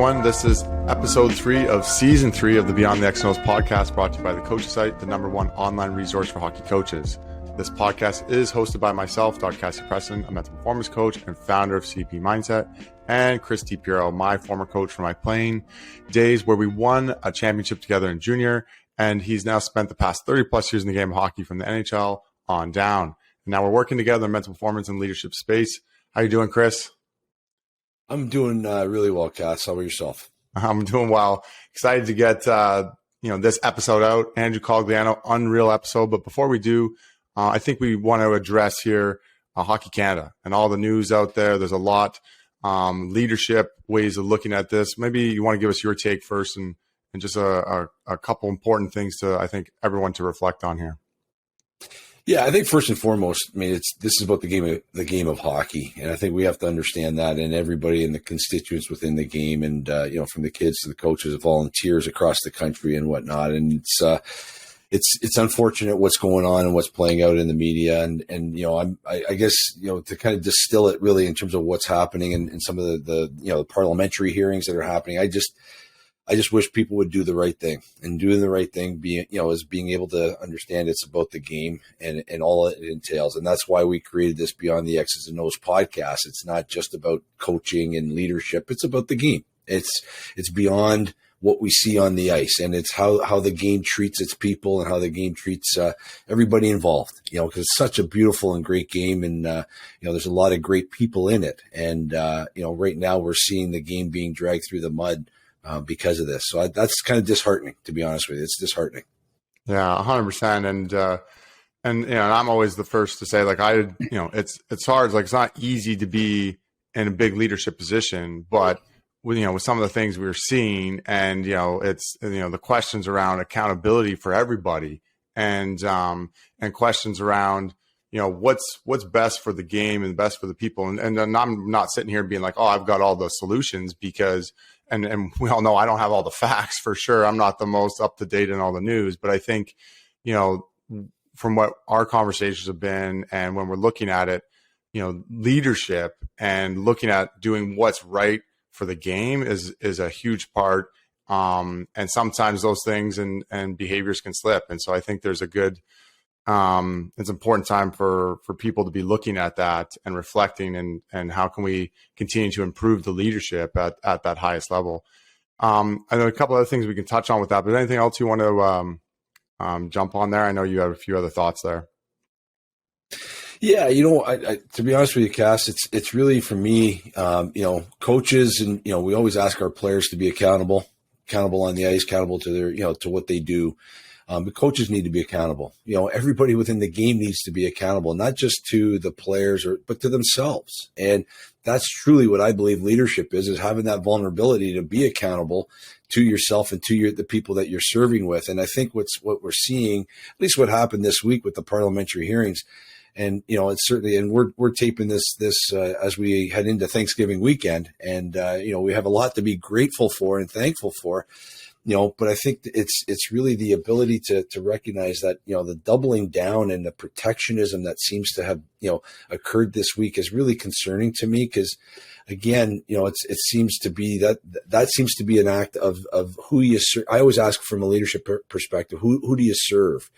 everyone. This is episode 3 of season 3 of the Beyond the X&O's podcast, brought to you by the Coaches Site, the #1 online resource for hockey coaches. This podcast is hosted by myself, Dr. Cassidy, Preston, a mental performance coach and founder of CP Mindset, and Chris DePiero, my former coach from my playing days where we won a championship together in junior, and he's now spent the past 30 plus years in the game of hockey from the NHL on down. And now we're working together in mental performance and leadership space. How you doing, Chris? I'm doing really well, Cass. How about yourself? I'm doing well. Excited to get this episode out. Andrew Cogliano, unreal episode. But before we do, I think we want to address here Hockey Canada and all the news out there. There's a lot leadership ways of looking at this. Maybe you want to give us your take first and just a couple important things to, I think, everyone to reflect on here. Yeah, I think first and foremost, I mean, this is about the game of hockey, and I think we have to understand that, and everybody and the constituents within the game, and from the kids to the coaches, volunteers across the country and whatnot. And it's unfortunate what's going on and what's playing out in the media, and I guess to kind of distill it really in terms of what's happening and some of the parliamentary hearings that are happening. I just wish people would do the right thing, and doing the right thing is being able to understand it's about the game and all it entails. And that's why we created this Beyond the X's and O's podcast. It's not just about coaching and leadership. It's about the game. It's beyond what we see on the ice, and it's how the game treats its people and how the game treats everybody involved, because it's such a beautiful and great game. And, there's a lot of great people in it. And, right now we're seeing the game being dragged through the mud because of this. So that's kind of disheartening, to be honest with you. It's disheartening. Yeah, 100%. And I'm always the first to say, like, it's hard. Like, it's not easy to be in a big leadership position, but with some of the things we were seeing, and it's the questions around accountability for everybody, and questions around what's best for the game and best for the people. And I'm not sitting here being like, oh, I've got all the solutions, because and we all know I don't have all the facts for sure. I'm not the most up to date in all the news, but I think from what our conversations have been, and when we're looking at it, leadership and looking at doing what's right for the game is a huge part. And sometimes those things and behaviors can slip. And so I think there's a good, it's an important time for people to be looking at that and reflecting and how can we continue to improve the leadership at that highest level. I know a couple other things we can touch on with that, but anything else you want to jump on there? I know you have a few other thoughts there. Yeah, I to be honest with you, Cass, it's really for me, coaches, and we always ask our players to be accountable on the ice, accountable to their to what they do. But coaches need to be accountable. Everybody within the game needs to be accountable, not just to the players but to themselves. And that's truly what I believe leadership is having that vulnerability to be accountable to yourself and to the people that you're serving with. And I think what we're seeing, at least what happened this week with the parliamentary hearings, and it's certainly, and we're taping this as we head into Thanksgiving weekend, and we have a lot to be grateful for and thankful for. But I think it's really the ability to recognize that, the doubling down and the protectionism that seems to have, occurred this week is really concerning to me, because again, it seems to be that seems to be an act of who you serve. I always ask from a leadership perspective, who do you serve?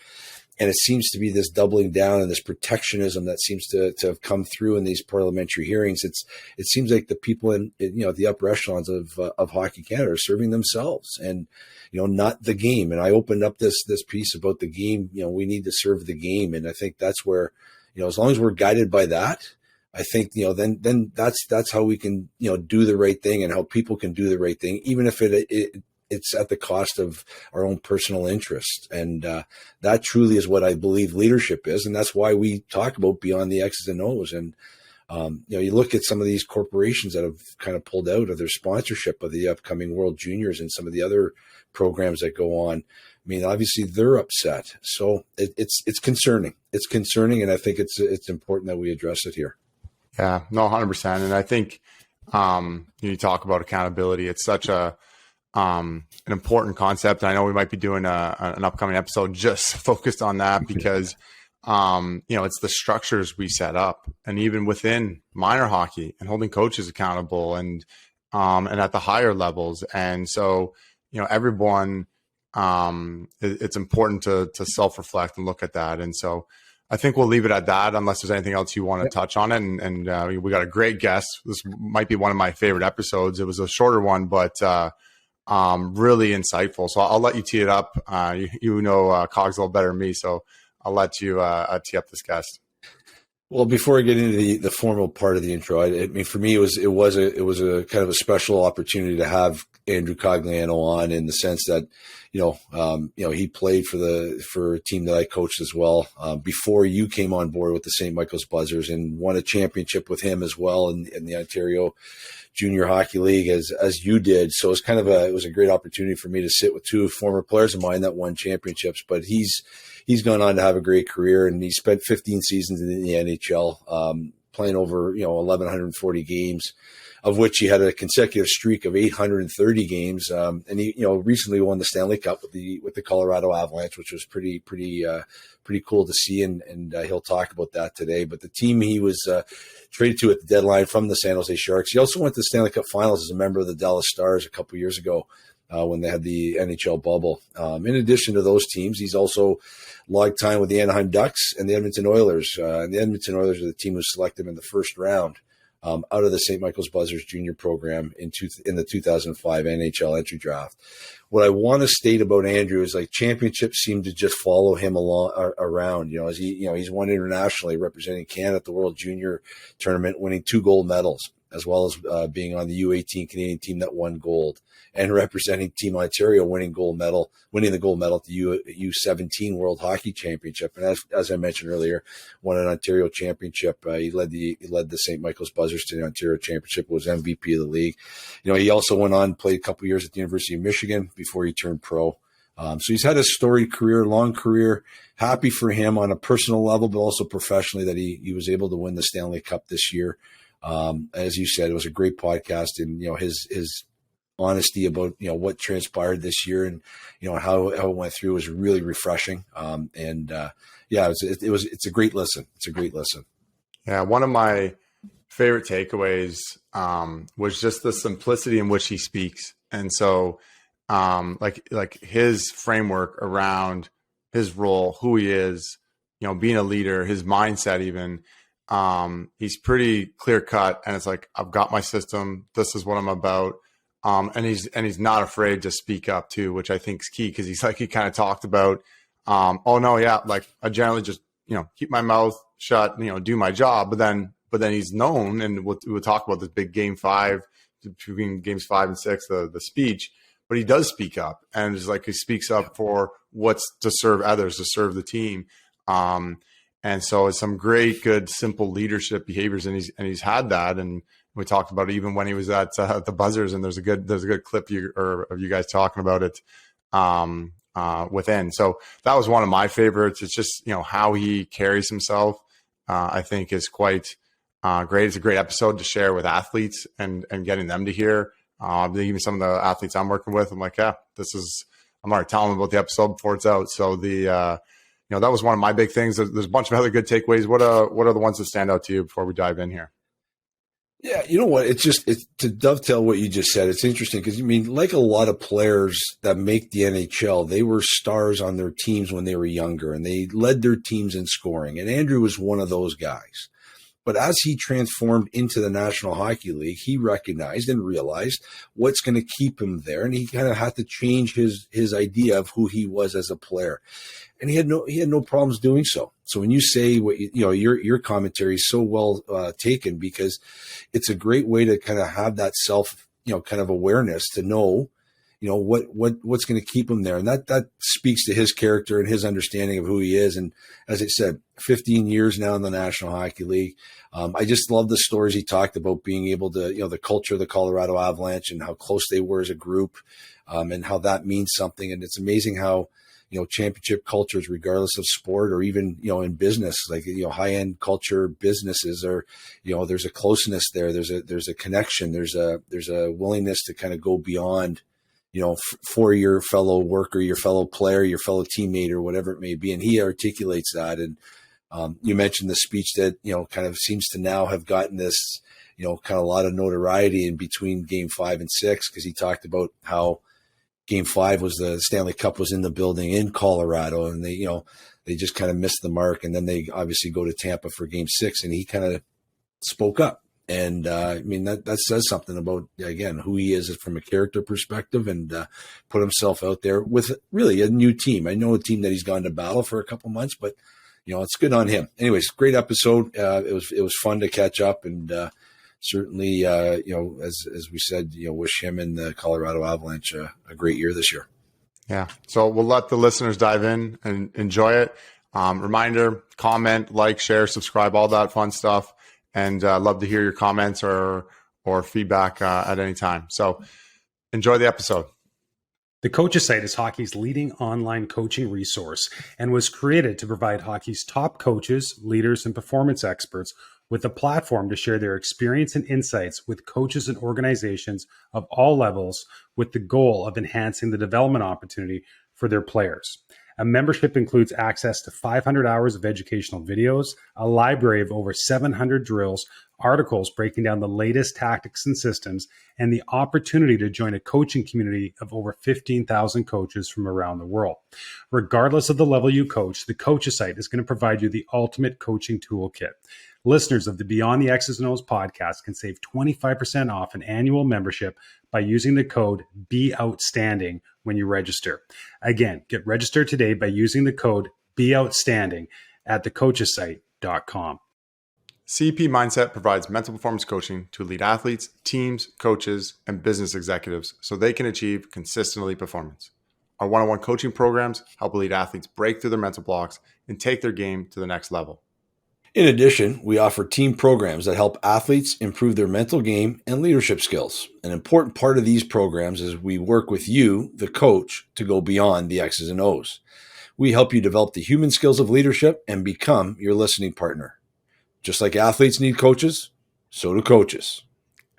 And it seems to be this doubling down and this protectionism that seems to have come through in these parliamentary hearings. It seems like the people in the upper echelons of Hockey Canada are serving themselves and not the game. And I opened up this piece about the game. We need to serve the game, and I think that's where as long as we're guided by that, I think then that's how we can do the right thing, and how people can do the right thing, even if it's at the cost of our own personal interest. And that truly is what I believe leadership is. And that's why we talk about Beyond the X's and O's. And, you look at some of these corporations that have kind of pulled out of their sponsorship of the upcoming World Juniors and some of the other programs that go on. I mean, obviously they're upset. So it's concerning. It's concerning. And I think it's important that we address it here. Yeah, no, 100%. And I think you talk about accountability. It's such an important concept. I know we might be doing an upcoming episode just focused on that, because it's the structures we set up, and even within minor hockey, and holding coaches accountable, and and at the higher levels. And so, everyone, it's important to self-reflect and look at that. And so I think we'll leave it at that unless there's anything else you want to touch on it. And we got a great guest. This might be one of my favorite episodes. It was a shorter one, but really insightful. So I'll let you tee it up. You know Cogs a little better than me, so I'll let you tee up this guest. Well, before I get into the formal part of the intro, I mean, for me, it was a kind of a special opportunity to have Andrew Cogliano on, in the sense that, he played for a team that I coached as well, before you came on board with the St. Michael's Buzzers, and won a championship with him as well in the Ontario Junior Hockey League as you did. So it was a great opportunity for me to sit with two former players of mine that won championships. But he's gone on to have a great career, and he spent 15 seasons in the NHL, playing over 1,140 games, of which he had a consecutive streak of 830 games. And he recently won the Stanley Cup with the Colorado Avalanche, which was pretty cool to see. And he'll talk about that today. But the team he was traded to at the deadline from the San Jose Sharks. He also went to the Stanley Cup Finals as a member of the Dallas Stars a couple years ago, when they had the NHL bubble. In addition to those teams, he's also logged time with the Anaheim Ducks and the Edmonton Oilers. And the Edmonton Oilers are the team who selected him in the first round out of the St. Michael's Buzzers junior program in the 2005 NHL Entry Draft. What I want to state about Andrew is, like, championships seem to just follow him around. As he's won internationally, representing Canada at the World Junior Tournament, winning 2 gold medals, as well as being on the U18 Canadian team that won gold, and representing Team Ontario, winning the gold medal at the U17 World Hockey Championship. And as I mentioned earlier, won an Ontario championship. He led the St. Michael's Buzzers to the Ontario Championship, was MVP of the league. He also went on, played a couple of years at the University of Michigan before he turned pro. So he's had a storied career, long career. Happy for him on a personal level, but also professionally, that he was able to win the Stanley Cup this year. As you said, it was a great podcast, and his honesty about what transpired this year, and how it went through, was really refreshing. It's a great listen. It's a great listen. Yeah, one of my favorite takeaways was just the simplicity in which he speaks, and so like his framework around his role, who he is, being a leader, his mindset even. He's pretty clear cut, and it's like, I've got my system. This is what I'm about. And he's not afraid to speak up too, which I think is key, because he kind of talked about, I generally just, keep my mouth shut, do my job. But then he's known, and we'll talk about this big game 5 between games 5 and 6, the speech, but he does speak up, and it's like, he speaks up for what's to serve others, to serve the team. And so it's some great, good, simple leadership behaviors, and he's had that. And we talked about it even when he was at the Buzzers, and there's a good clip of you guys talking about it within. So that was one of my favorites. It's just how he carries himself. I think is quite great. It's a great episode to share with athletes and getting them to hear. Even some of the athletes I'm working with, I'm like, I'm already telling them about the episode before it's out. So that was one of my big things. There's a bunch of other good takeaways. What are the ones that stand out to you before we dive in here? Yeah, you know what? It's to dovetail what you just said. It's interesting because, like a lot of players that make the NHL, they were stars on their teams when they were younger, and they led their teams in scoring. And Andrew was one of those guys. But as he transformed into the National Hockey League, he recognized and realized what's going to keep him there, and he kind of had to change his idea of who he was as a player. And he had no problems doing so. So when you say what your commentary is so well taken, because it's a great way to kind of have that self kind of awareness to know what's going to keep him there, and that speaks to his character and his understanding of who he is. And as I said, 15 years now in the National Hockey League. I just love the stories he talked about, being able to the culture of the Colorado Avalanche and how close they were as a group, and how that means something. And it's amazing how championship cultures, regardless of sport or even, in business, like, high-end culture businesses are, there's a closeness there. There's a connection. There's a willingness to kind of go beyond, for your fellow worker, your fellow player, your fellow teammate, or whatever it may be. And he articulates that. And you mentioned the speech that, kind of seems to now have gotten this, kind of a lot of notoriety in between Game 5 and 6, because he talked about how Game 5 was the Stanley Cup was in the building in Colorado, and they just kind of missed the mark, and then they obviously go to Tampa for Game 6, and he kind of spoke up. And that says something about, again, who he is from a character perspective, and put himself out there with really a new team. I know a team that he's gone to battle for a couple months, but it's good on him. Anyways, great episode. It was fun to catch up, and certainly, as we said, wish him and the Colorado Avalanche a great year this year. Yeah. So we'll let the listeners dive in and enjoy it. Reminder, comment, like, share, subscribe, all that fun stuff. And love to hear your comments or feedback at any time. So enjoy the episode. The Coaches Site is hockey's leading online coaching resource and was created to provide hockey's top coaches, leaders, and performance experts with a platform to share their experience and insights with coaches and organizations of all levels, with the goal of enhancing the development opportunity for their players. A membership includes access to 500 hours of educational videos, a library of over 700 drills, articles breaking down the latest tactics and systems, and the opportunity to join a coaching community of over 15,000 coaches from around the world. Regardless of the level you coach, the Coaches Site is going to provide you the ultimate coaching toolkit. Listeners of the Beyond the X's and O's podcast can save 25% off an annual membership by using the code BEOutstanding when you register. Again, get registered today by using the code BEOutstanding at thecoachesite.com. CEP Mindset provides mental performance coaching to elite athletes, teams, coaches, and business executives so they can achieve consistent elite performance. Our one-on-one coaching programs help elite athletes break through their mental blocks and take their game to the next level. In addition, we offer team programs that help athletes improve their mental game and leadership skills. An important part of these programs is we work with you, the coach, to go beyond the X's and O's. We help you develop the human skills of leadership and become your listening partner. Just like athletes need coaches, so do coaches.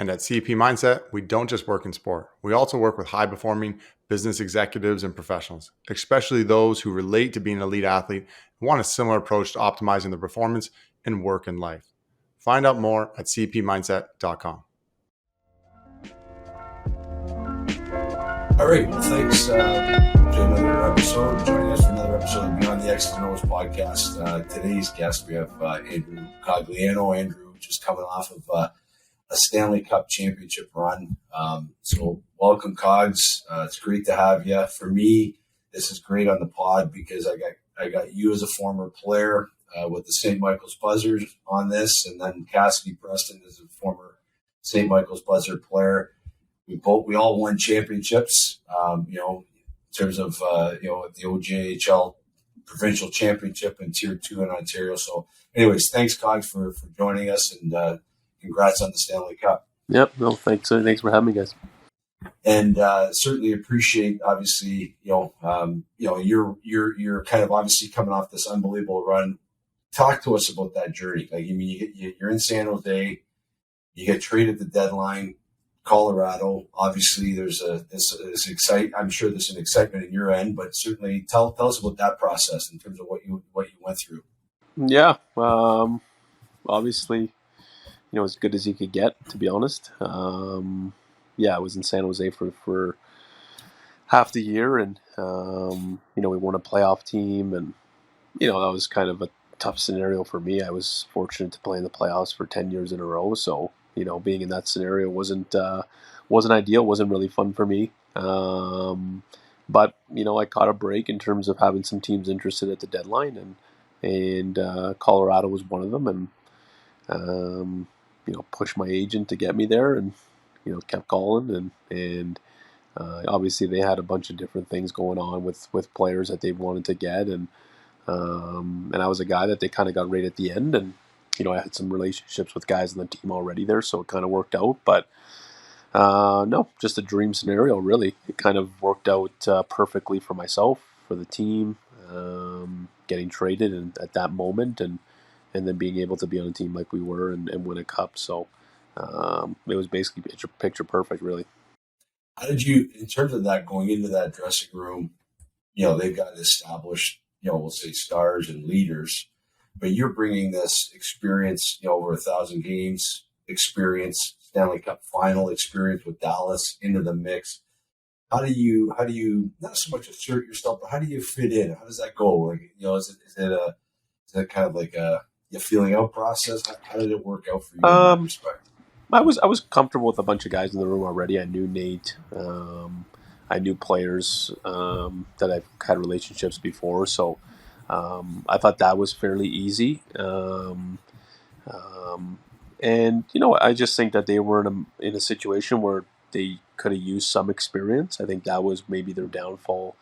And at CEP Mindset, we don't just work in sport. We also work with high-performing business executives and professionals, especially those who relate to being an elite athlete and want a similar approach to optimizing their performance in work and life. Find out more at cepmindset.com. All right. Well, thanks for another episode. Joining us for another episode of Beyond the X's and O's podcast. Today's guest, we have Andrew Cogliano. Andrew just coming off of a Stanley Cup championship run. So welcome, Cogs. It's great to have you. For me, this is great on the pod because I got you as a former player with the St. Michael's Buzzers on this, and then Cassidy Preston is a former St. Michael's Buzzer player. We all won championships, in terms of the OJHL provincial championship in Tier 2 in Ontario. So anyways, thanks, Cogs, for joining us, and congrats on the Stanley Cup. Yep. No, thanks. Thanks for having me, guys. And certainly appreciate, obviously, you're kind of obviously coming off this unbelievable run. Talk to us about that journey. You're in San Jose, you get traded at the deadline, Colorado. Obviously, there's I'm sure there's an excitement in your end, but certainly tell us about that process in terms of what you went through. Yeah. Obviously, as good as you could get, to be honest. I was in San Jose for half the year, and we won a playoff team, and that was kind of a tough scenario for me. I was fortunate to play in the playoffs for 10 years in a row, so being in that scenario wasn't ideal, wasn't really fun for me. But I caught a break in terms of having some teams interested at the deadline, and Colorado was one of them, and pushed my agent to get me there, and kept calling, and obviously they had a bunch of different things going on with players that they wanted to get, and I was a guy that they kind of got right at the end, and I had some relationships with guys on the team already there, so it kind of worked out. But no, just a dream scenario, really. It kind of worked out perfectly for myself, for the team, getting traded and at that moment, and then being able to be on a team like we were and win a cup. So it was basically picture perfect, really. How did you, in terms of that, going into that dressing room, they've got established, we'll say stars and leaders, but you're bringing this experience, over 1,000 games experience, Stanley Cup final experience with Dallas into the mix. How do you not so much assert yourself, but how do you fit in? How does that go? Like, is it kind of like a feeling out process? How did it work out for you in that respect? I was comfortable with a bunch of guys in the room already. I knew Nate. I knew players that I've had relationships before, so I thought that was fairly easy. And I just think that they were in a situation where they could have used some experience. I think that was maybe their downfall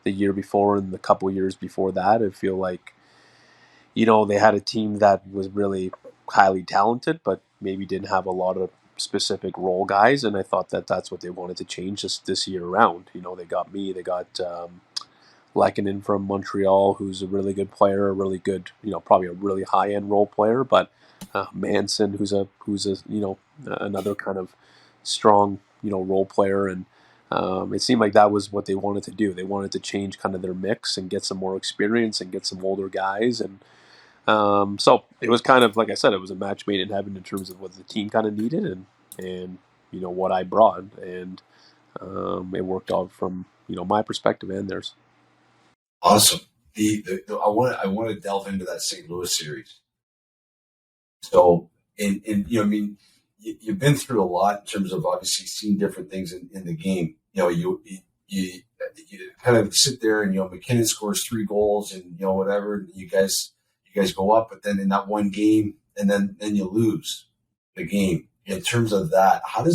the year before and the couple of years before that. I feel like they had a team that was really highly talented, but maybe didn't have a lot of specific role guys, and I thought that that's what they wanted to change this year around. They got me, they got Lehkonen from Montreal, who's a really good player, a really good, probably a really high end role player, but Manson, who's a another kind of strong role player, and it seemed like that was what they wanted to do. They wanted to change kind of their mix and get some more experience and get some older guys, and so it was kind of, like I said, it was a match made in heaven in terms of what the team kind of needed and what I brought, and it worked out from my perspective and theirs. Awesome. I want to delve into that St. Louis series. So, you've been through a lot in terms of obviously seeing different things in the game. You kind of sit there and McKinnon scores 3 goals and whatever. You guys go up, but then in that one game, and then you lose the game. In terms of that, how do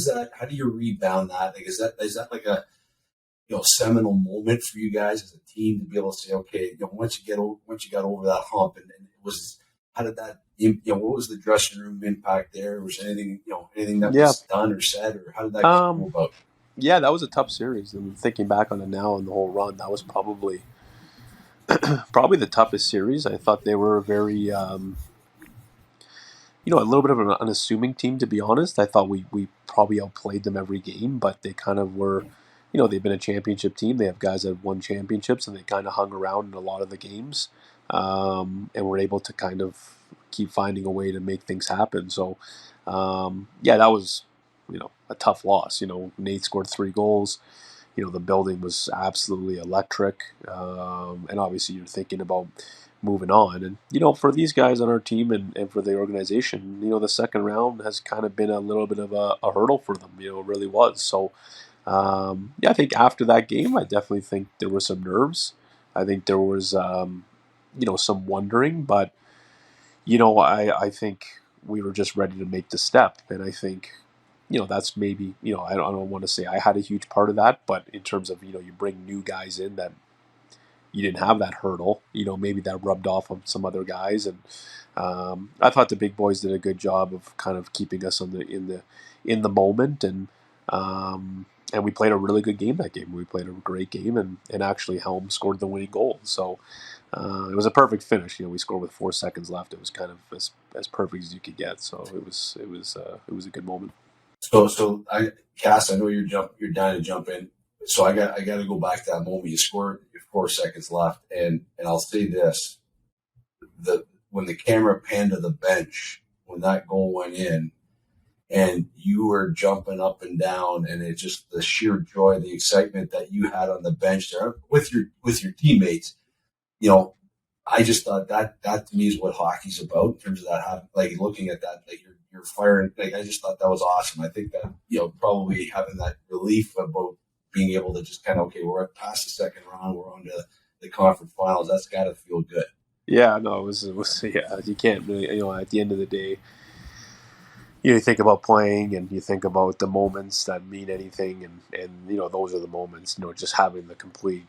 you rebound that? Like, is that like a seminal moment for you guys as a team to be able to say, okay, once you got over that hump, and it was, how did that, what was the dressing room impact there? Was anything that was done or said, or how did that go about? Yeah, that was a tough series. And thinking back on it now and the whole run, that was probably the toughest series. I thought they were very, a little bit of an unassuming team, to be honest. I thought we probably outplayed them every game, but they kind of were, they've been a championship team. They have guys that have won championships, and they kind of hung around in a lot of the games, and were able to kind of keep finding a way to make things happen. So, that was, a tough loss. Nate scored 3 goals. The building was absolutely electric. And obviously you're thinking about moving on. And, for these guys on our team and for the organization, the second round has kind of been a little bit of a hurdle for them. It really was. So, I think after that game, I definitely think there were some nerves. I think there was, some wondering, but, I think we were just ready to make the step. And I think, that's maybe, I don't want to say I had a huge part of that, but in terms of, you bring new guys in that you didn't have that hurdle, maybe that rubbed off on some other guys. And I thought the big boys did a good job of kind of keeping us in the moment. And we played a really good game that game. We played a great game, and actually Helm scored the winning goal. So it was a perfect finish. We scored with 4 seconds left. It was kind of as perfect as you could get. So it was a good moment. So Cass, I know you're dying to jump in. So I got to go back to that moment. You scored 4 seconds left, and I'll say this: when the camera panned to the bench, when that goal went in, and you were jumping up and down, and it's just the sheer joy, the excitement that you had on the bench there with your teammates. I just thought that to me is what hockey's about in terms of that. Like looking at that, like you're firing. Like I just thought that was awesome. I think that probably having that relief about being able to just kind of, okay, we're past the second round, we're on to the conference finals. That's got to feel good. Yeah, no, it was yeah. You can't really, at the end of the day, you think about playing and you think about the moments that mean anything, and those are the moments. Just having the complete.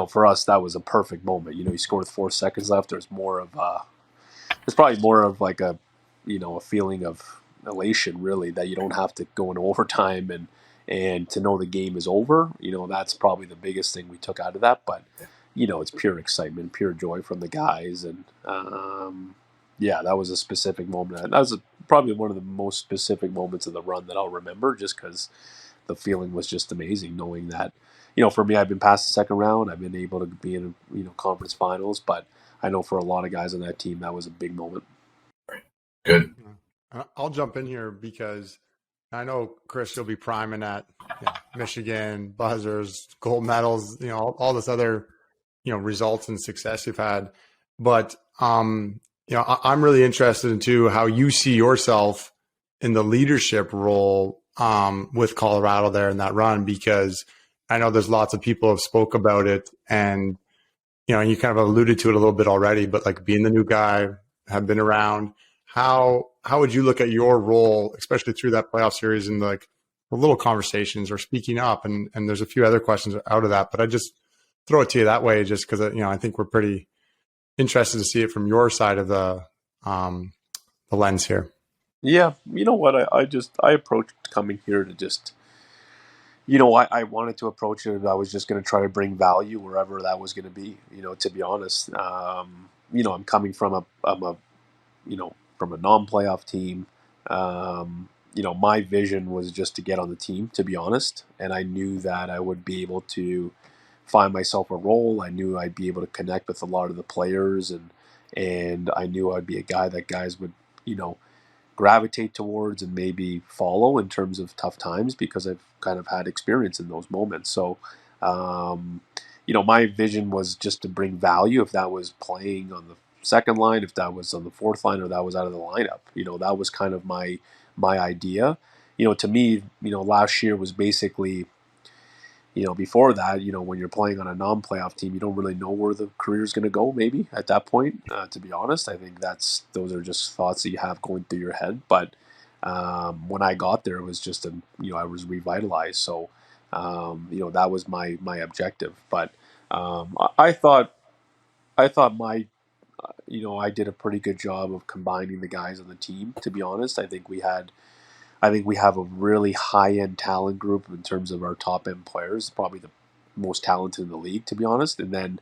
For us, that was a perfect moment. You scored with 4 seconds left. There's probably more of like a feeling of elation, really, that you don't have to go into overtime and to know the game is over. That's probably the biggest thing we took out of that. But, it's pure excitement, pure joy from the guys. And, that was a specific moment. That was probably one of the most specific moments of the run that I'll remember, just because the feeling was just amazing, knowing that, for me, I've been past the second round. I've been able to be in, conference finals. But I know for a lot of guys on that team, that was a big moment. Good. I'll jump in here because I know, Chris, you'll be priming at Michigan, buzzers, gold medals, all this other, results and success you've had. But, I'm really interested in too how you see yourself in the leadership role with Colorado there in that run, because I know there's lots of people have spoke about it, and and you kind of alluded to it a little bit already, but like being the new guy, have been around. How would you look at your role, especially through that playoff series, and like the little conversations or speaking up? And there's a few other questions out of that, but I just throw it to you that way, just because I think we're pretty interested to see it from your side of the lens here. Yeah, you know what? I approached coming here to just, I wanted to approach it. I was just going to try to bring value wherever that was going to be. To be honest, I'm coming from from a non-playoff team. My vision was just to get on the team, to be honest, and I knew that I would be able to find myself a role. I knew I'd be able to connect with a lot of the players, and I knew I'd be a guy that guys would, gravitate towards and maybe follow in terms of tough times, because I've kind of had experience in those moments. So, my vision was just to bring value, if that was playing on the second line, if that was on the fourth line, or that was out of the lineup. That was kind of my idea. To me, last year was basically, before that, when you're playing on a non-playoff team, you don't really know where the career is going to go, maybe at that point, to be honest. I think those are just thoughts that you have going through your head. But when I got there, it was just I was revitalized. So, that was my objective. But I thought my, I did a pretty good job of combining the guys on the team, to be honest. I think we have a really high-end talent group in terms of our top-end players, probably the most talented in the league, to be honest. And then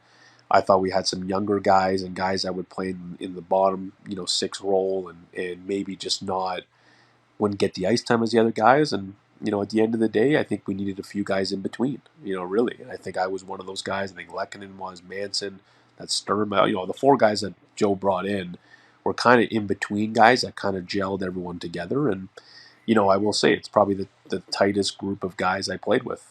I thought we had some younger guys and guys that would play in the bottom, 6 role, and maybe just wouldn't get the ice time as the other guys. And, at the end of the day, I think we needed a few guys in between, really. And I think I was one of those guys. I think Lehkonen was, Manson, that Sturm, the 4 guys that Joe brought in were kind of in between guys that kind of gelled everyone together. And, I will say it's probably the tightest group of guys I played with.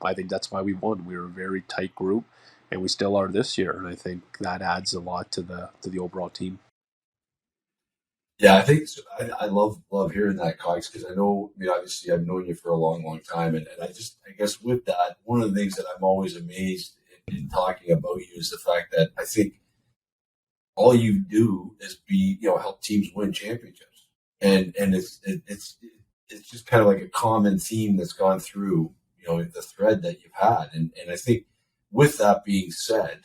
I think that's why we won. We were a very tight group, and we still are this year. And I think that adds a lot to the overall team. Yeah, I think I love hearing that, Cox, because I know, obviously I've known you for a long, long time. And I guess with that, one of the things that I'm always amazed in talking about you is the fact that I think all you do is help teams win championships. And it's just kind of like a common theme that's gone through, the thread that you've had. And I think with that being said,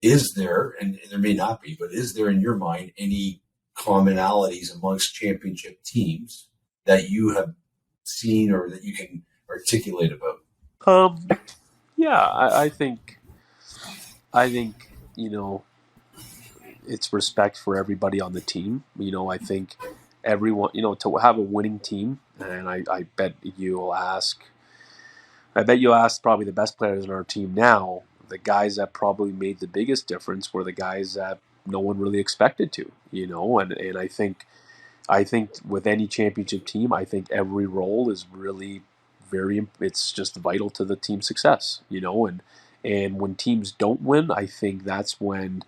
is there, and there may not be, but is there in your mind any commonalities amongst championship teams that you have seen or that you can articulate about? Yeah, I think, it's respect for everybody on the team. I think everyone, to have a winning team, and I bet you'll ask probably the best players on our team now. The guys that probably made the biggest difference were the guys that no one really expected to, and I think with any championship team, I think every role is really it's just vital to the team's success, and when teams don't win, I think that's when,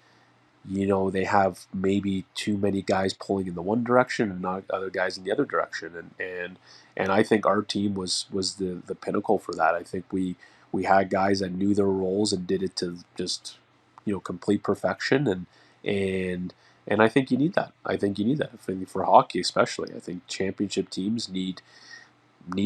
they have maybe too many guys pulling in the one direction and not other guys in the other direction. And I think our team was the pinnacle for that. I think we had guys that knew their roles and did it to just, complete perfection. And I think you need that. I think for hockey, especially. I think championship teams need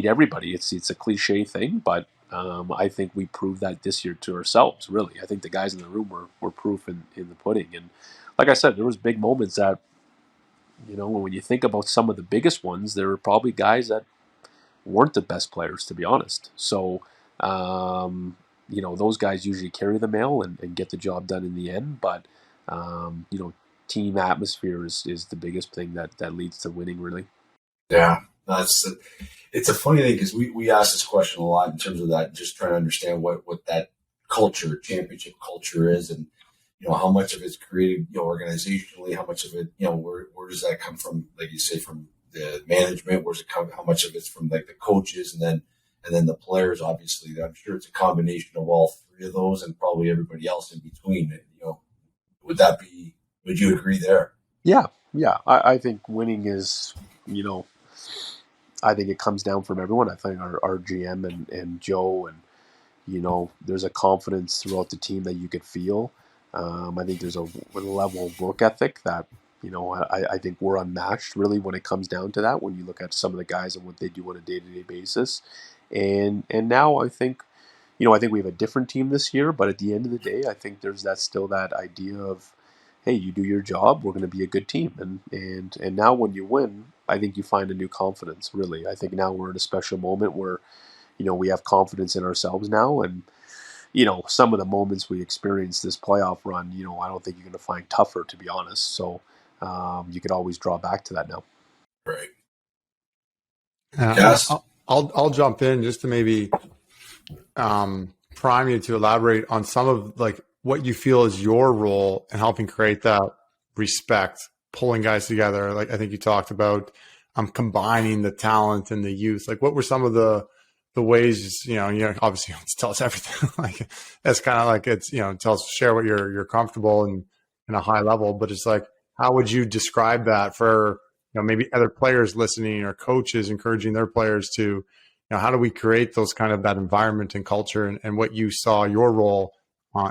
everybody. It's a cliche thing, but I think we proved that this year to ourselves, really. I think the guys in the room were proof in the pudding. And like I said, there was big moments that, when you think about some of the biggest ones, there were probably guys that weren't the best players, to be honest. So, those guys usually carry the mail and get the job done in the end. But, team atmosphere is the biggest thing that leads to winning, really. Yeah, it's a funny thing because we ask this question a lot in terms of that, just trying to understand what that culture, championship culture is, and how much of it's created, organizationally, how much of it, where does that come from, like you say, from the management? Where's it come? How much of it's from like the coaches, and then the players? Obviously, I'm sure it's a combination of all three of those, and probably everybody else in between. Would you agree there? Yeah. I think winning is, I think it comes down from everyone. I think our GM and Joe, and there's a confidence throughout the team that you could feel. I think there's a level of work ethic that I think we're unmatched really when it comes down to that. When you look at some of the guys and what they do on a day-to-day basis, and now I think I think we have a different team this year. But at the end of the day, I think there's still that idea of, hey, you do your job, we're going to be a good team, and now when you win, I think you find a new confidence. Really, I think now we're in a special moment where we have confidence in ourselves now, and some of the moments we experienced this playoff run, I don't think you're going to find tougher, to be honest. So you could always draw back to that now. Right. Yes. I'll jump in just to maybe prime you to elaborate on some of like what you feel is your role in helping create that respect, pulling guys together. Like I think you talked about combining the talent and the youth. Like what were some of the ways, obviously you don't tell us everything. Like that's kind of like it's, share what you're comfortable in a high level, but it's like, how would you describe that for, maybe other players listening or coaches encouraging their players to, how do we create those kind of that environment and culture, and what you saw your role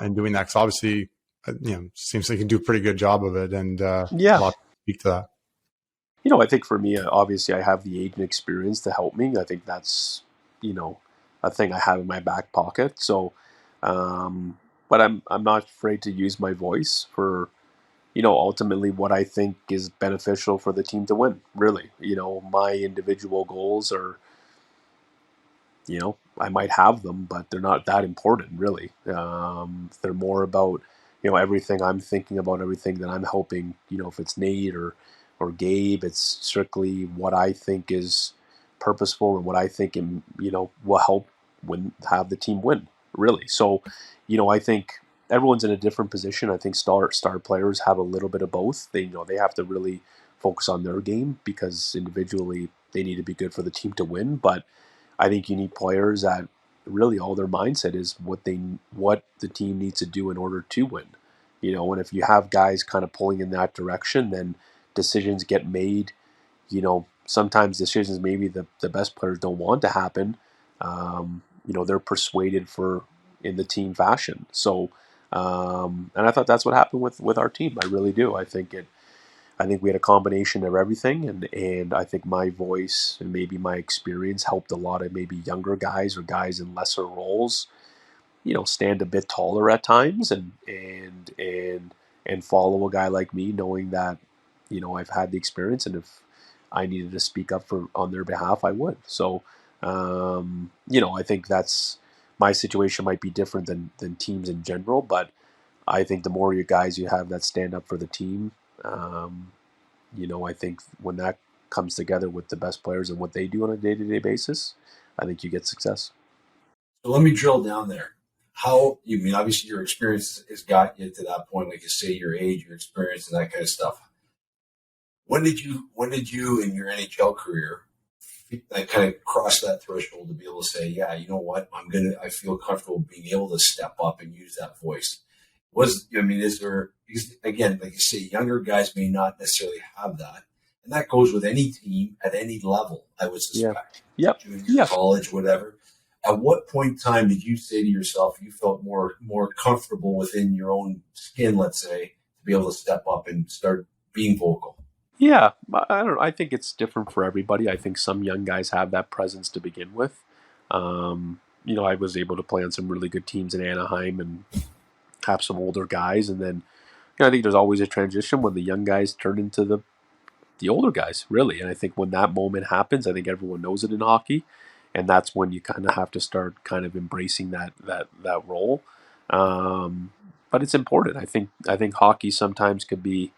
in doing that? Because obviously, seems like you can do a pretty good job of it, and a lot to speak to that. I think for me, obviously, I have the age and experience to help me. I think that's a thing I have in my back pocket. So, but I'm not afraid to use my voice for ultimately what I think is beneficial for the team to win. Really, my individual goals are. I might have them, but they're not that important, really. They're more about, everything I'm thinking about, everything that I'm helping, if it's Nate or Gabe, it's strictly what I think is purposeful and what I think, will help have the team win, really. So, I think everyone's in a different position. I think star players have a little bit of both. They have to really focus on their game because individually they need to be good for the team to win, but I think you need players that really all their mindset is what the team needs to do in order to win. And if you have guys kind of pulling in that direction, then decisions get made. Sometimes decisions maybe the best players don't want to happen. They're persuaded in the team fashion. So, and I thought that's what happened with our team. I really do. I think we had a combination of everything, and I think my voice and maybe my experience helped a lot of maybe younger guys or guys in lesser roles, stand a bit taller at times and follow a guy like me, knowing that, I've had the experience, and if I needed to speak up on their behalf, I would. So, I think that's my situation might be different than teams in general, but I think the more you guys you have that stand up for the team, I think when that comes together with the best players and what they do on a day-to-day basis, I think you get success. So let me drill down there. Obviously your experience has got you to that point, like you say, your age, your experience, and that kind of stuff. When did you in your NHL career kind of cross that threshold to be able to say, yeah, you know what, I feel comfortable being able to step up and use that voice? Is there, again, like you say, younger guys may not necessarily have that. And that goes with any team at any level, I would suspect. Yeah. Yep. Junior, college, whatever. At what point in time did you say to yourself you felt more comfortable within your own skin, let's say, to be able to step up and start being vocal? Yeah, I don't know. I think it's different for everybody. I think some young guys have that presence to begin with. I was able to play on some really good teams in Anaheim and have some older guys, and then I think there's always a transition when the young guys turn into the older guys, really. And I think when that moment happens, I think everyone knows it in hockey, and that's when you kind of have to start kind of embracing that role. But it's important. I think hockey sometimes could be,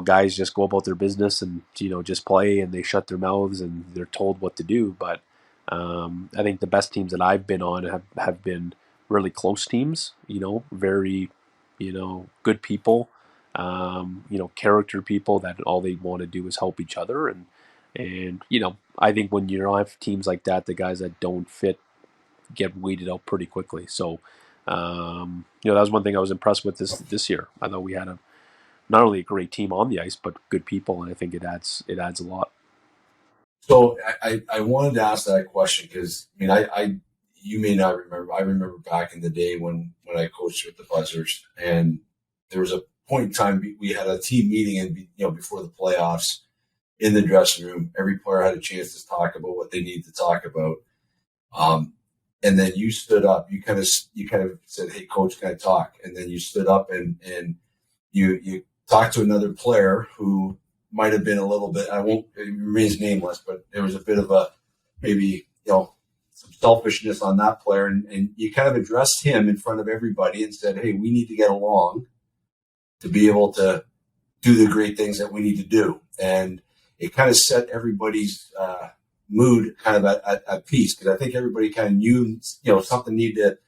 guys just go about their business and just play, and they shut their mouths and they're told what to do. But I think the best teams that I've been on have been really close teams, very, good people, character people that all they want to do is help each other. And And, you know, I think when you're on teams like that, the guys that don't fit get weeded out pretty quickly. So, you know, that was one thing I was impressed with this year. I thought we had not only a great team on the ice, but good people, and I think it adds a lot. So I wanted to ask that question because I mean I you may not remember. I remember back in the day when I coached with the Buzzers, and there was a point in time we had a team meeting, and before the playoffs in the dressing room, every player had a chance to talk about what they needed to talk about. And then you stood up. You kind of said, "Hey, coach, can I talk?" And then you stood up and you talked to another player who might have been a little bit, I won't remains nameless, but there was a bit of a maybe, some selfishness on that player. And you kind of addressed him in front of everybody and said, "Hey, we need to get along to be able to do the great things that we need to do." And it kind of set everybody's mood kind of at peace, because I think everybody kind of knew, something needed to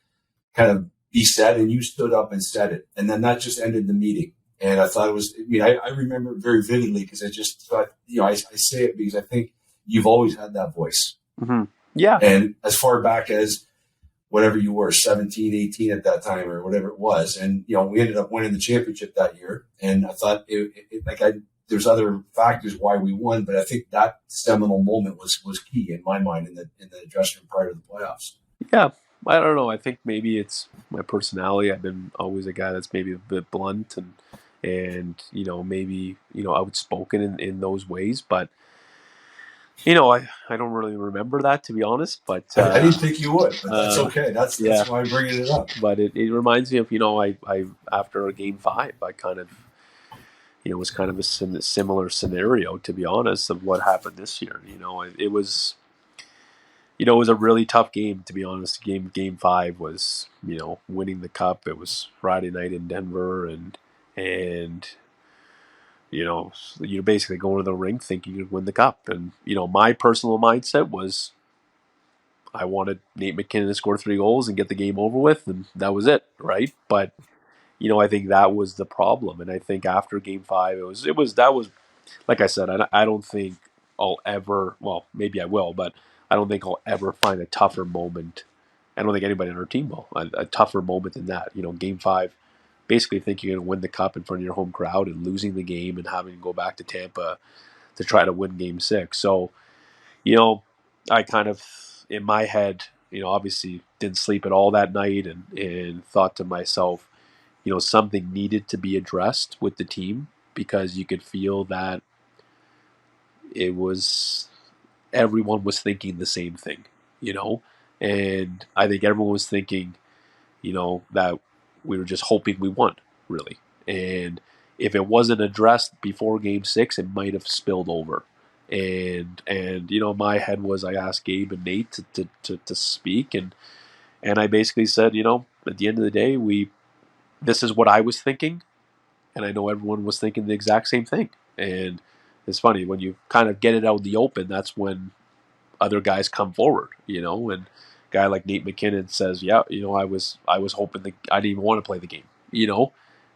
kind of be said, and you stood up and said it. And then that just ended the meeting. And I thought it was, I remember it very vividly because I just thought, I say it because I think you've always had that voice. Mm-hmm. Yeah. And as far back as whatever you were, 17, 18 at that time or whatever it was. And, we ended up winning the championship that year. And I thought there's other factors why we won, but I think that seminal moment was key in my mind in the dressing room prior to the playoffs. Yeah. I don't know. I think maybe it's my personality. I've been always a guy that's maybe a bit blunt and maybe, outspoken in those ways. But, I don't really remember that, to be honest. But I didn't think you would, but that's okay. That's why I'm bringing it up. But it reminds me of, I after Game 5, I kind of, was kind of a similar scenario, to be honest, of what happened this year. It was... it was a really tough game, to be honest. Game 5 was, winning the cup. It was Friday night in Denver, and you're basically going to the rink thinking you'd win the cup. And my personal mindset was, I wanted Nate McKinnon to score 3 goals and get the game over with, and that was it, right? But I think that was the problem, and I think after Game 5, it was like I said, I don't think I'll ever, well, maybe I will, but I don't think I'll ever find a tougher moment. I don't think anybody on our team will. A tougher moment than that. Game 5, basically thinking you're going to win the cup in front of your home crowd and losing the game and having to go back to Tampa to try to win Game 6. So, I kind of, in my head, obviously didn't sleep at all that night and thought to myself, something needed to be addressed with the team, because you could feel that everyone was thinking the same thing, and I think everyone was thinking, that we were just hoping we won, really. And if it wasn't addressed before Game 6, it might have spilled over. And my head was, I asked Gabe and Nate to speak, and I basically said, at the end of the day, this is what I was thinking, and I know everyone was thinking the exact same thing. And it's funny, when you kind of get it out in the open, that's when other guys come forward, and a guy like Nate McKinnon says, "Yeah, I was hoping that I didn't even want to play the game,"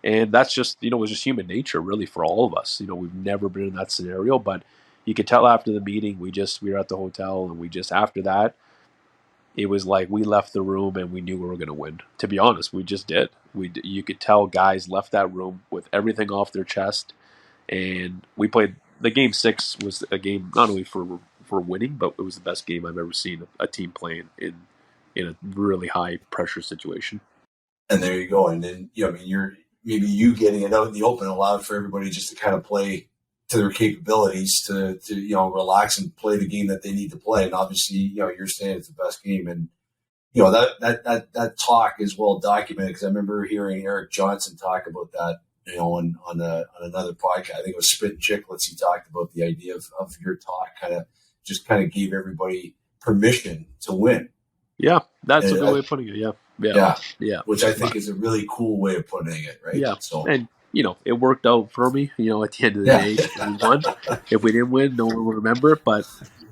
and that's just, it was just human nature, really, for all of us. We've never been in that scenario, but you could tell after the meeting, we were at the hotel, and after that, it was like we left the room and we knew we were going to win. To be honest, we just did. You could tell guys left that room with everything off their chest, and we played. The Game 6 was a game not only for winning, but it was the best game I've ever seen a team playing in a really high pressure situation. And there you go. And then you getting it out in the open allowed for everybody just to kind of play to their capabilities, to relax and play the game that they need to play. And obviously, you're saying it's the best game, and that talk is well documented, because I remember hearing Eric Johnson talk about that, on another podcast. I think it was Spit and Chicklets. He talked about the idea of your talk kind of gave everybody permission to win. Yeah, that's a good way of putting it. Yeah. Which I think is a really cool way of putting it, right? Yeah. So, and it worked out for me. At the end of the day, we won. If we didn't win, no one would remember it. But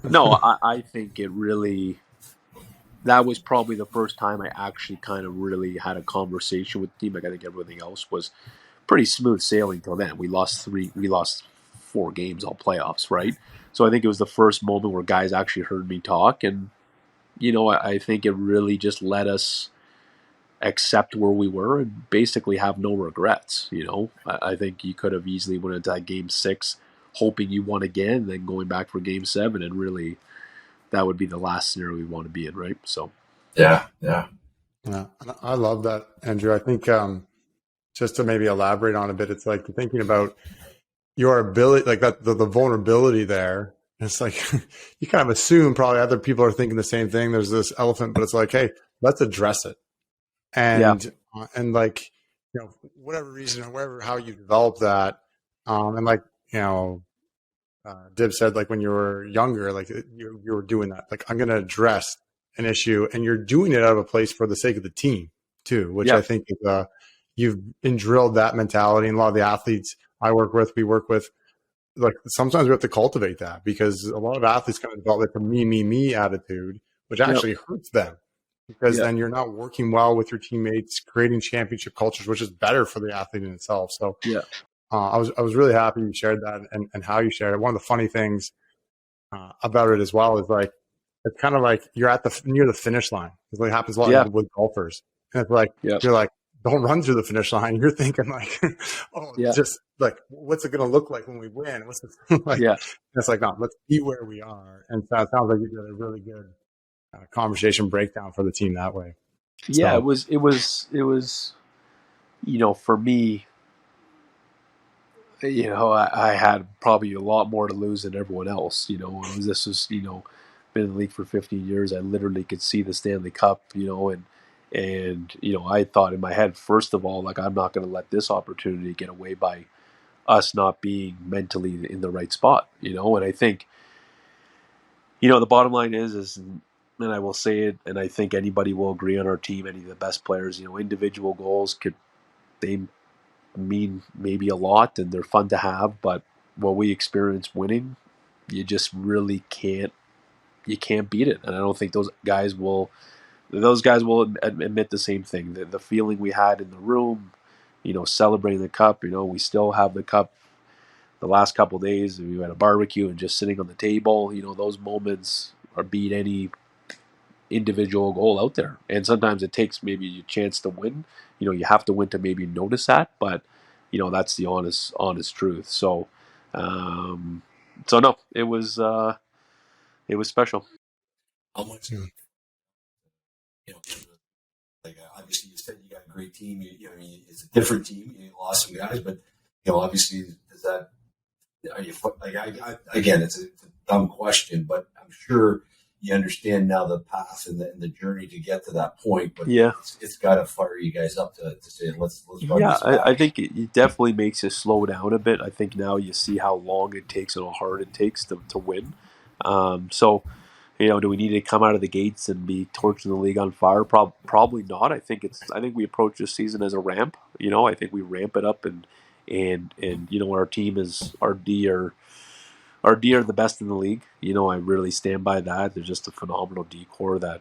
no, I think it really. That was probably the first time I actually kind of really had a conversation with the team. Like, I think everything else was pretty smooth sailing till then. We lost 4 games all playoffs, right? So I think it was the first moment where guys actually heard me talk, and I think it really just let us accept where we were and basically have no regrets. I think you could have easily went into that game 6 hoping you won again, then going back for game 7, and really that would be the last scenario we want to be in, right? So Yeah. I love that, Andrew. I think just to maybe elaborate on a bit, it's like thinking about your ability, like that the vulnerability there. It's like you kind of assume probably other people are thinking the same thing. There's this elephant, but it's like, hey, let's address it. And like, whatever reason or whatever, how you develop that. And like, Dib said, like when you were younger, like you were doing that, like I'm going to address an issue, and you're doing it out of a place for the sake of the team too, which I think is, you've drilled that mentality. And a lot of the athletes we work with, like sometimes we have to cultivate that, because a lot of athletes kind of develop like a me attitude, which actually hurts them, because then you're not working well with your teammates, creating championship cultures, which is better for the athlete in itself. So I was really happy you shared that and how you shared it. One of the funny things about it as well is like, it's kind of like you're at near the finish line. It like happens a lot with golfers. And it's like, you're like, don't run through the finish line. You're thinking like, just like, what's it going to look like when we win? What's it like? And it's like, no, let's be where we are. And so it sounds like you did a really good conversation breakdown for the team that way. Yeah, so. It was, for me, I had probably a lot more to lose than everyone else. This was, been in the league for 15 years. I literally could see the Stanley Cup, and I thought in my head, first of all, like, I'm not going to let this opportunity get away by us not being mentally in the right spot, and I think, the bottom line is, and I will say it, and I think anybody will agree on our team, any of the best players, individual goals they mean maybe a lot and they're fun to have, but what we experience winning, you just really can't beat it. And I don't think those guys will admit the same thing. The feeling we had in the room, celebrating the cup, we still have the cup. The last couple of days, we had a barbecue and just sitting on the table, those moments are beat any individual goal out there. And sometimes it takes maybe a chance to win. You have to win to maybe notice that, but that's the honest truth. So, no, it was special. How much? Like obviously you said you got a great team. It's a different team. You lost some guys, but obviously does that? Are you like again? It's a dumb question, but I'm sure you understand now the path and the journey to get to that point. But it's got to fire you guys up to say let's run this back. I think it definitely makes you slow down a bit. I think now you see how long it takes and how hard it takes to win. So, do we need to come out of the gates and be torching the league on fire? Probably not. I think we approach this season as a ramp. I think we ramp it up and our team is our D are the best in the league. I really stand by that. They're just a phenomenal D core that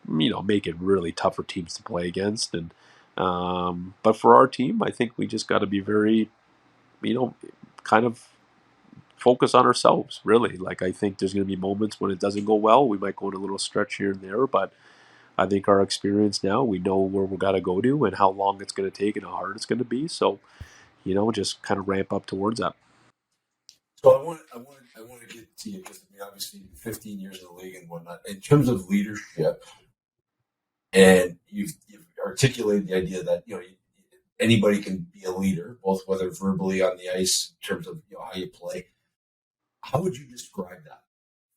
make it really tough for teams to play against. And but for our team, I think we just got to be very, kind of focus on ourselves. Really, like I think there's going to be moments when it doesn't go well. We might go in a little stretch here and there, but I think our experience now, we know where we got to go to and how long it's going to take and how hard it's going to be. So, just kind of ramp up towards that. So I want to get to you because obviously 15 years in the league and whatnot. In terms of leadership, and you've articulated the idea that anybody can be a leader, both whether verbally on the ice in terms of how you play. How would you describe that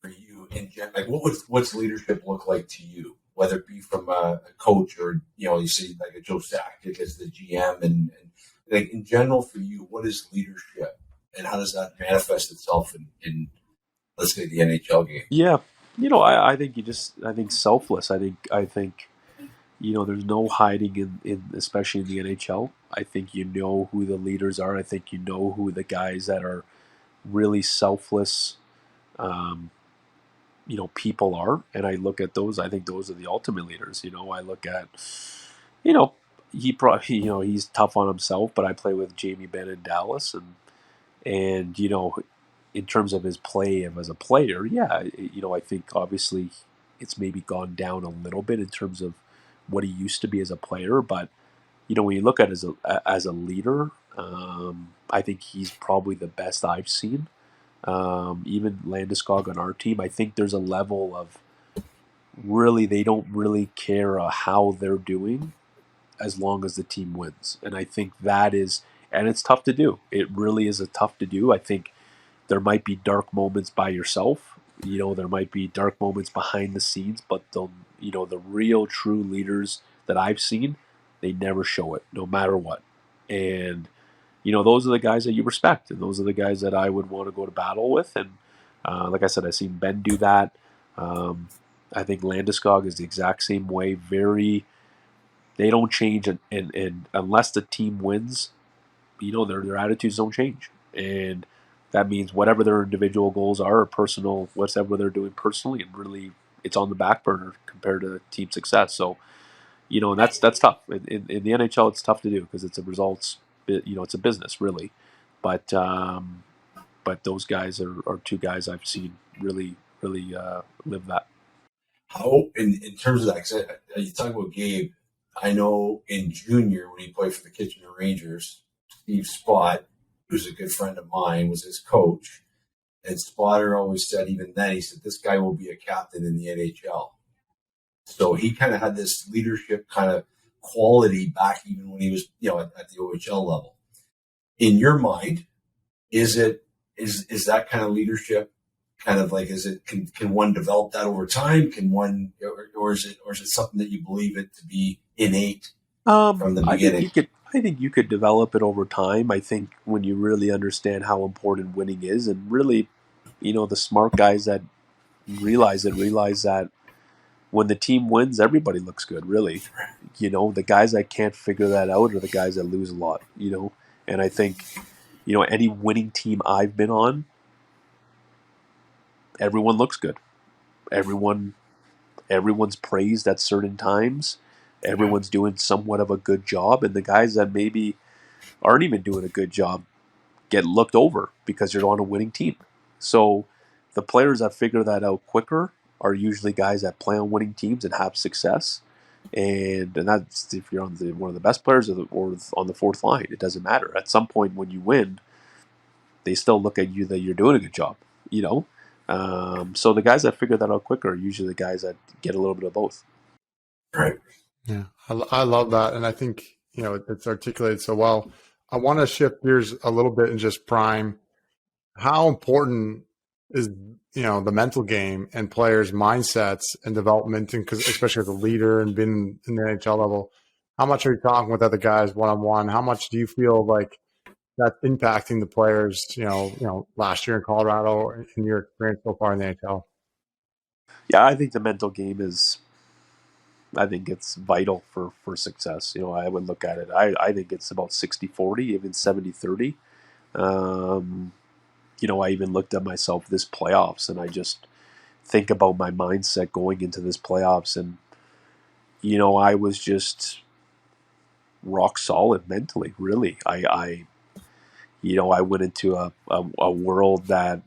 for you in general? Like, what's leadership look like to you? Whether it be from a coach or you see like a Joe Sakic as the GM, and like in general for you, what is leadership? And how does that manifest itself in let's say the NHL game? Yeah, I think selfless. I think there's no hiding in especially in the NHL. I think who the leaders are. I think who the guys that are really selfless, people are. And I look at those. I think those are the ultimate leaders. I look at, he probably he's tough on himself, but I play with Jamie Benn in Dallas, and in terms of his play as a player, yeah, I think obviously it's maybe gone down a little bit in terms of what he used to be as a player. But when you look at it as a leader, I think he's probably the best I've seen. Even Landeskog on our team, I think there's a level of really they don't really care how they're doing as long as the team wins, and I think that is, and it's tough to do. It really is tough to do. I think there might be dark moments by yourself. There might be dark moments behind the scenes, but the real true leaders that I've seen, they never show it, no matter what. And those are the guys that you respect, and those are the guys that I would want to go to battle with. And like I said, I've seen Ben do that. I think Landeskog is the exact same way. They don't change, and unless the team wins, their attitudes don't change, and that means whatever their individual goals are or personal, whatever they're doing personally, and really it's on the back burner compared to team success. So, and that's tough. In the NHL, it's tough to do because it's a results. It's a business really, but those guys are two guys I've seen really live that. How, in terms of that, because you talk about Gabe, I know in junior when he played for the Kitchener Rangers, Steve Spott, who's a good friend of mine, was his coach. And Spotter always said, even then, he said, this guy will be a captain in the NHL. So he kind of had this leadership kind of quality back even when he was, at the OHL level. In your mind, is that kind of leadership kind of like, can one develop that over time? Can one, or is it something that you believe it to be innate from the beginning? I think you could develop it over time. I think when you really understand how important winning is, and really, the smart guys that realize that when the team wins, everybody looks good, really. The guys that can't figure that out are the guys that lose a lot, And I think, any winning team I've been on, everyone looks good. Everyone's praised at certain times. Everyone's doing somewhat of a good job. And the guys that maybe aren't even doing a good job get looked over because you're on a winning team. So the players that figure that out quicker are usually guys that play on winning teams and have success. And that's if you're on one of the best players or on the fourth line. It doesn't matter. At some point when you win, they still look at you that you're doing a good job, So the guys that figure that out quicker are usually the guys that get a little bit of both. Right. Yeah, I love that. And I think, it's articulated so well. I want to shift gears a little bit and just prime how important is, the mental game and players' mindsets and development, and especially as a leader and been in the NHL level, how much are you talking with other guys one-on-one? How much do you feel like that's impacting the players, last year in Colorado and your experience so far in the NHL? Yeah, I think the mental game I think it's vital for success. I would look at it. I think it's about 60-40, even 70-30. I even looked at myself this playoffs, and I just think about my mindset going into this playoffs, and I was just rock solid mentally. Really, I went into a world a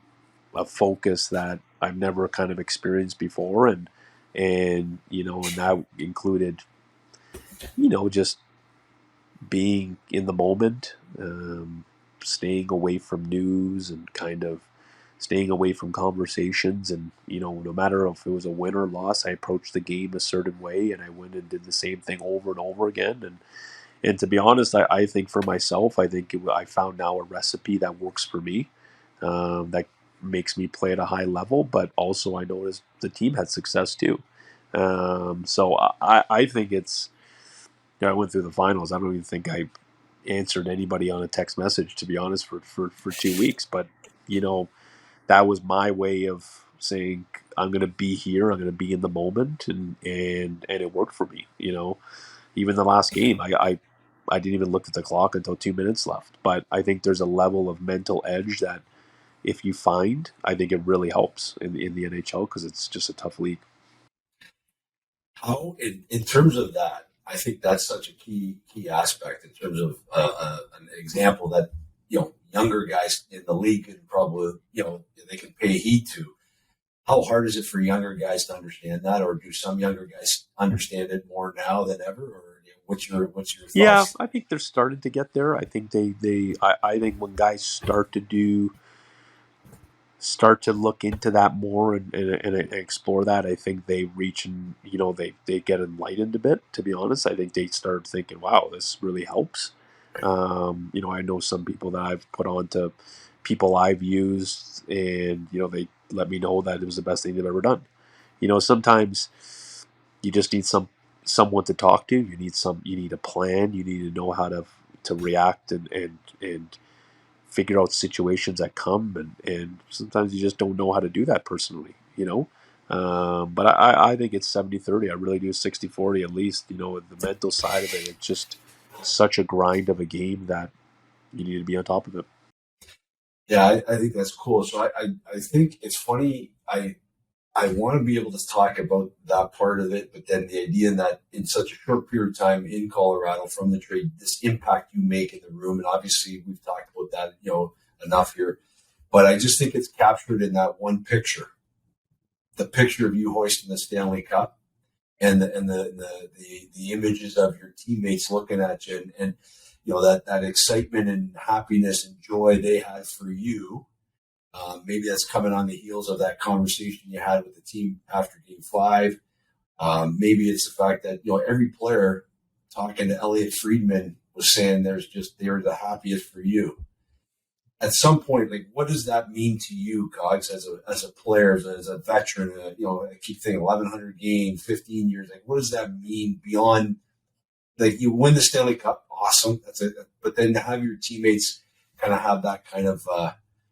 focus that I've never kind of experienced before, and that included just being in the moment, staying away from news and kind of staying away from conversations. And, no matter if it was a win or loss, I approached the game a certain way, and I went and did the same thing over and over again. And to be honest, I think for myself, I found now a recipe that works for me, that makes me play at a high level, but also I noticed the team had success too. So I think it's, I went through the finals. I don't even think I answered anybody on a text message, to be honest, for 2 weeks. But, that was my way of saying, I'm going to be here. I'm going to be in the moment. And it worked for me. Even the last game, I didn't even look at the clock until 2 minutes left. But I think there's a level of mental edge that if you find, I think it really helps in the NHL because it's just a tough league. How, in terms of that, I think that's such a key aspect in terms of an example that, younger guys in the league and probably, they can pay heed to. How hard is it for younger guys to understand that, or do some younger guys understand it more now than ever? Or what's your thoughts? Yeah, I think they're starting to get there. I think I think when guys start to look into that more and explore that, I think they reach and they get enlightened a bit. To be honest, I think they start thinking, "Wow, this really helps." I know some people that I've put on to people I've used, and they let me know that it was the best thing they've ever done. Sometimes you just need someone to talk to. You need a plan. You need to know how to react and figure out situations that come, and sometimes you just don't know how to do that personally. But I think it's 70-30. I really do 60-40 at least. The mental side of it, it's just such a grind of a game that you need to be on top of it. Yeah, I think that's cool. So I think it's funny. I want to be able to talk about that part of it, but then the idea that in such a short period of time in Colorado from the trade, this impact you make in the room, and obviously we've talked about that, enough here, but I just think it's captured in that one picture, the picture of you hoisting the Stanley Cup, and the images of your teammates looking at you, and that excitement and happiness and joy they had for you. Maybe that's coming on the heels of that conversation you had with the team after Game 5. Maybe it's the fact that every player talking to Elliot Friedman was saying they're the happiest for you. At some point, like, what does that mean to you, Cogs, as a player, as a veteran? I keep thinking 1,100 games, 15 years. Like, what does that mean beyond? Like, you win the Stanley Cup, awesome. That's it. But then to have your teammates kind of have that kind of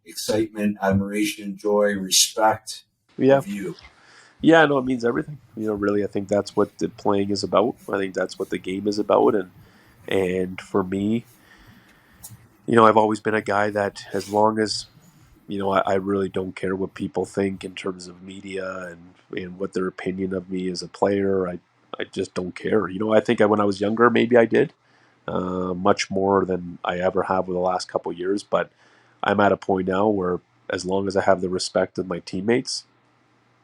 excitement, admiration, joy, respect of you. Yeah, no, it means everything. Really, I think that's what the playing is about. I think that's what the game is about. And for me, I've always been a guy that, as long as, I really don't care what people think in terms of media and what their opinion of me as a player. I just don't care. I think when I was younger, maybe I did much more than I ever have with the last couple of years. But I'm at a point now where, as long as I have the respect of my teammates,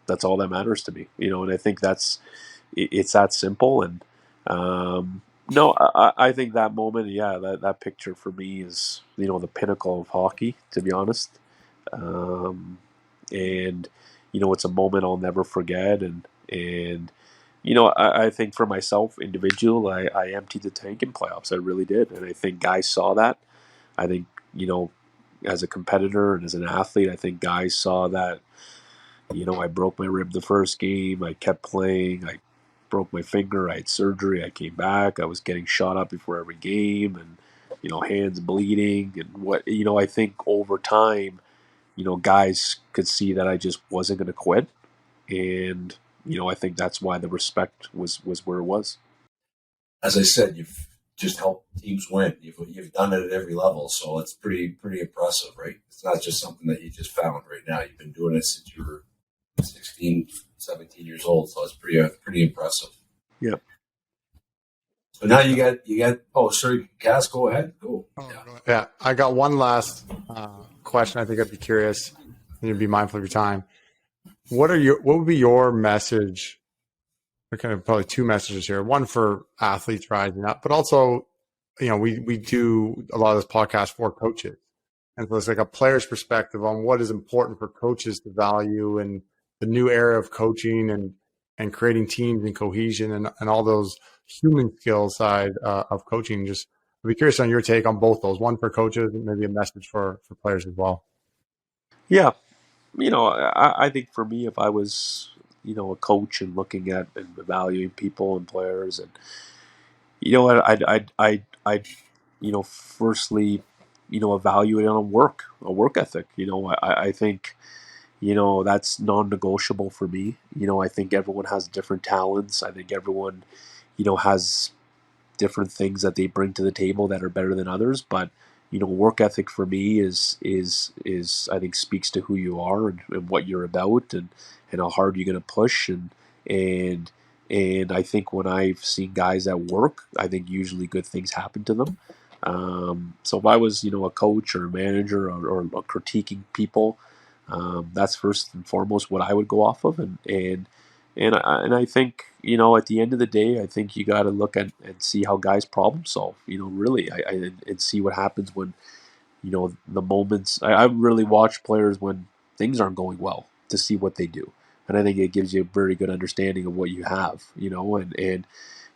that's all that matters to me. And I think it's that simple. And no, I think that moment, that picture for me is, the pinnacle of hockey, to be honest. And it's a moment I'll never forget. And I think for myself, individual, I emptied the tank in playoffs. I really did. And I think guys saw that. I think, as a competitor and as an athlete, I think guys saw that, I broke my rib the first game. I kept playing. I broke my finger. I had surgery. I came back. I was getting shot up before every game and, hands bleeding. And I think over time, guys could see that I just wasn't going to quit. And, I think that's why the respect was where it was. As I said, you've just helped teams win. You've done it at every level, so it's pretty impressive, right? It's not just something that you just found right now. You've been doing it since you were 16, 17 years old, so it's pretty impressive. Yeah. So now you got. Oh, sorry, Cass, go ahead. Go. Yeah, I got one last question. I think I'd be curious, and you'd be mindful of your time. What would be your message? There kind of probably two messages here. One for athletes rising up, but also, we do a lot of this podcast for coaches. And so it's like a player's perspective on what is important for coaches to value in the new era of coaching and creating teams and cohesion and all those human skills side of coaching. Just I'd be curious on your take on both those, one for coaches and maybe a message for players as well. Yeah. I think for me, if I was, a coach and looking at and evaluating people and players, and I'd firstly, evaluate on a work ethic. I think, that's non-negotiable for me. I think everyone has different talents. I think everyone, has different things that they bring to the table that are better than others. But work ethic for me is I think speaks to who you are and what you're about and how hard you're going to push and I think when I've seen guys at work, I think usually good things happen to them. So if I was, a coach or a manager or critiquing people, that's first and foremost what I would go off of. And I think, at the end of the day, I think you got to look at and see how guys problem solve, really, and see what happens when, the moments. I really watch players when things aren't going well to see what they do. And I think it gives you a very good understanding of what you have, and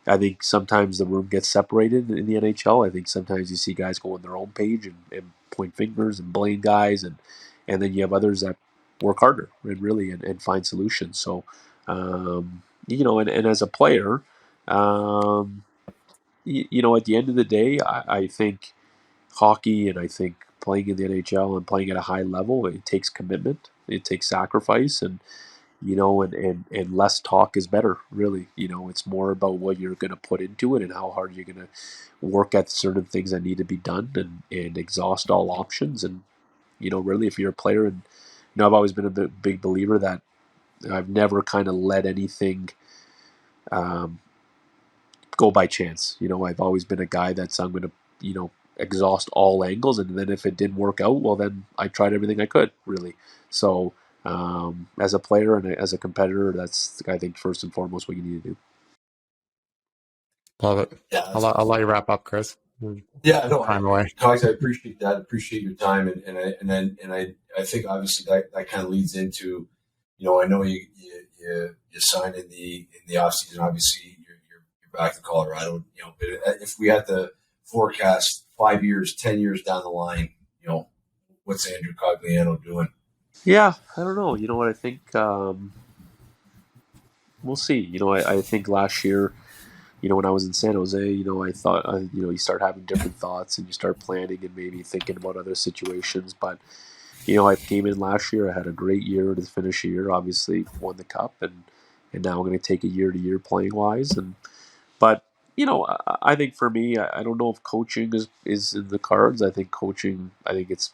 I think sometimes the room gets separated in the NHL. I think sometimes you see guys go on their own page and point fingers and blame guys, and then you have others that work harder and find solutions. So, and as a player, at the end of the day, I think hockey and I think playing in the NHL and playing at a high level, it takes commitment, it takes sacrifice, and less talk is better, really. It's more about what you're going to put into it and how hard you're going to work at certain things that need to be done and exhaust all options. And, really, if you're a player, and, I've always been a big believer that I've never kind of let anything go by chance. I've always been a guy I'm going to, exhaust all angles. And then if it didn't work out, well, then I tried everything I could, really. So, as a player and as a competitor, that's, I think, first and foremost what you need to do. Love it. Yeah, I'll let you wrap up, Chris. Yeah, no, Time away. Cogs, I appreciate that. Appreciate your time, and I think obviously that kind of leads into, I know you signed in the off season. Obviously, you're back to Colorado. But if we had to forecast 5 years, 10 years down the line, what's Andrew Cogliano doing? Yeah, I don't know. You know what I think? We'll see. I think last year, when I was in San Jose, I thought, you start having different thoughts and you start planning and maybe thinking about other situations. But, I came in last year. I had a great year to finish the year. Obviously, won the cup, and now I'm going to take a year to year playing wise. But I think for me, I don't know if coaching is in the cards. I think coaching. I think it's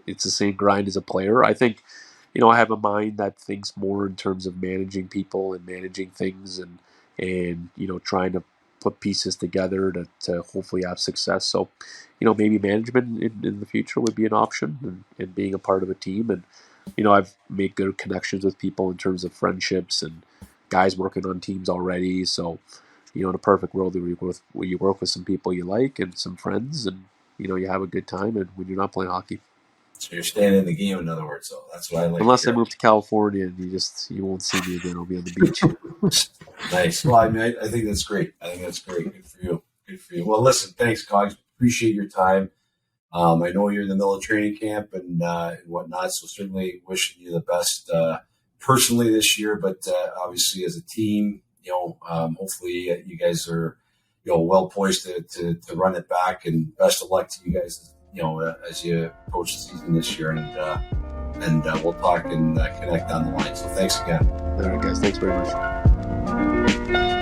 the same grind as a player. I think, I have a mind that thinks more in terms of managing people and managing things and trying to put pieces together to hopefully have success. So, maybe management in the future would be an option and being a part of a team. And, I've made good connections with people in terms of friendships and guys working on teams already. So, in a perfect world, you work with some people you like and some friends and, you have a good time and when you're not playing hockey. So you're staying in the game, in other words. So that's what I like. Unless I move to California and you won't see me again. I'll be on the beach. Nice. Well, I think that's great. Good for you. Good for you. Well, listen, thanks, Cogs. Appreciate your time. I know you're in the middle of training camp and whatnot, so certainly wishing you the best personally this year, but obviously as a team, hopefully you guys are, well poised to run it back, and best of luck to you guys, as you approach the season this year, and we'll talk and connect down the line. So thanks again. All right, guys. Thanks very much.